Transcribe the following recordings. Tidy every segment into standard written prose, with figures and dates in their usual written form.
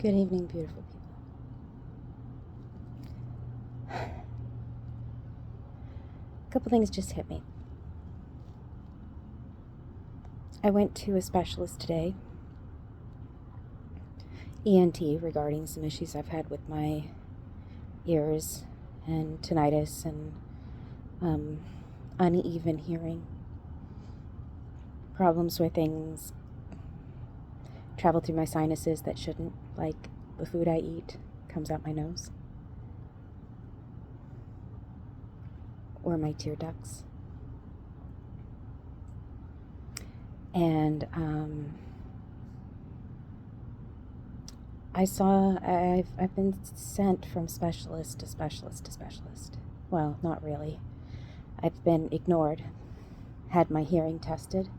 Good evening, beautiful people. A couple things just hit me. I went to a specialist today, ENT, regarding some issues I've had with my ears and tinnitus and uneven hearing. Problems where things travel through my sinuses that shouldn't, like the food I eat comes out my nose. Or my tear ducts. And I've been sent from specialist to specialist to specialist. Well, not really. I've been ignored, had my hearing tested.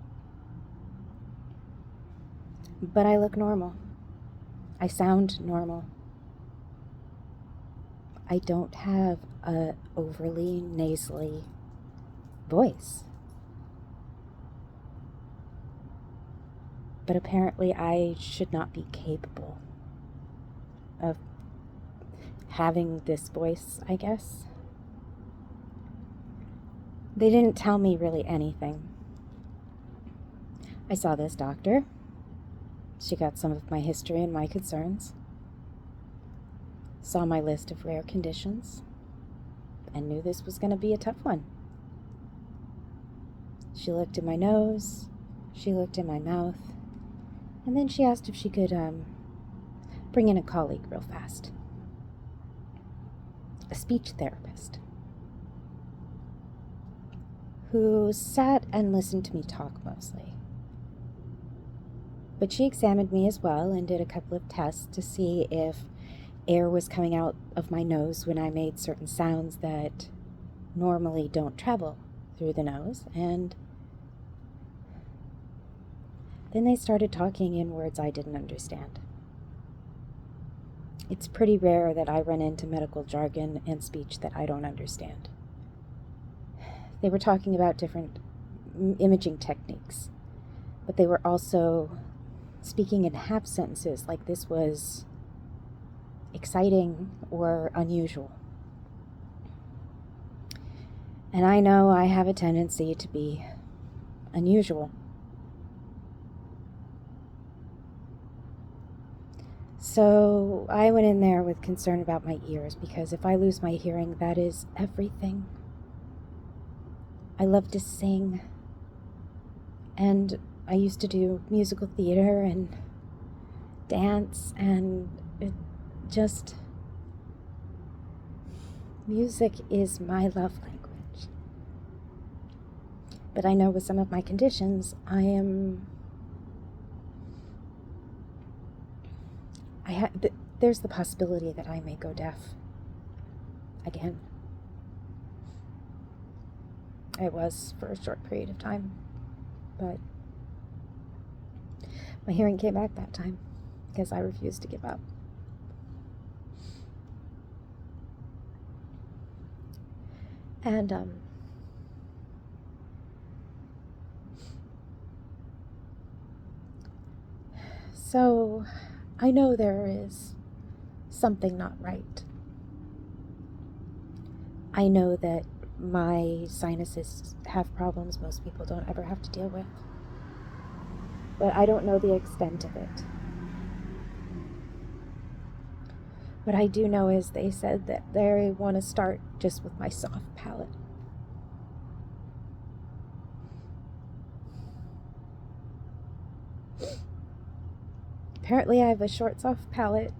But I look normal. I sound normal. I don't have a overly nasally voice. But apparently I should not be capable of having this voice, I guess. They didn't tell me really anything. I saw this doctor. She got some of my history and my concerns. Saw my list of rare conditions and knew this was going to be a tough one. She looked at my nose, she looked at my mouth, and then she asked if she could bring in a colleague real fast. A speech therapist who sat and listened to me talk mostly. But she examined me as well and did a couple of tests to see if air was coming out of my nose when I made certain sounds that normally don't travel through the nose. And then they started talking in words I didn't understand. It's pretty rare that I run into medical jargon and speech that I don't understand. They were talking about different imaging techniques, but they were also speaking in half sentences like this was exciting or unusual. And I know I have a tendency to be unusual. So I went in there with concern about my ears, because if I lose my hearing, that is everything. I love to sing, and I used to do musical theater and dance, and music is my love language. But I know with some of my conditions, there's the possibility that I may go deaf again. I was for a short period of time, but my hearing came back that time because I refused to give up. And so I know there is something not right. I know that my sinuses have problems most people don't ever have to deal with. But I don't know the extent of it. What I do know is they said that they want to start just with my soft palate. Apparently I have a short, soft palate.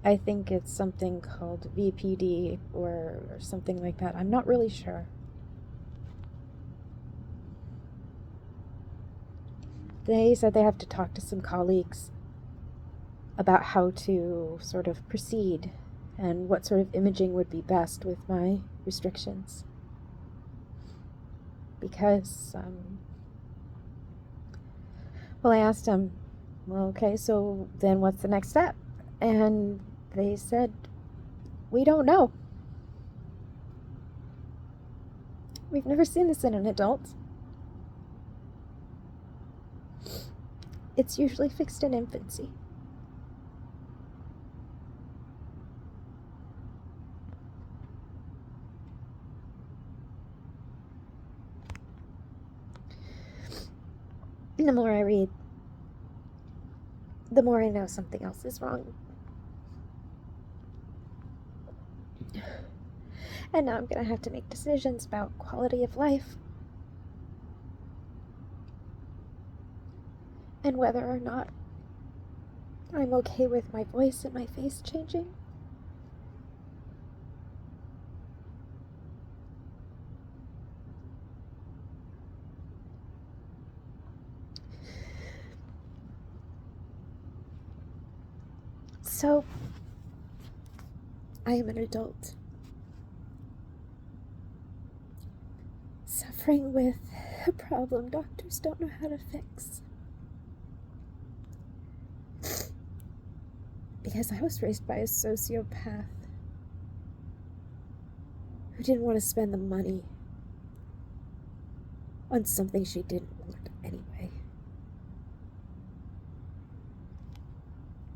I think it's something called VPD or something like that. I'm not really sure. They said they have to talk to some colleagues about how to sort of proceed and what sort of imaging would be best with my restrictions. Because, I asked them, well, okay, so then what's the next step? And they said, we don't know. We've never seen this in an adult. It's usually fixed in infancy. the more I read, the more I know something else is wrong. And now I'm gonna have to make decisions about quality of life. And whether or not I'm okay with my voice and my face changing. So, I am an adult, suffering with a problem doctors don't know how to fix. Because I was raised by a sociopath who didn't want to spend the money on something she didn't want.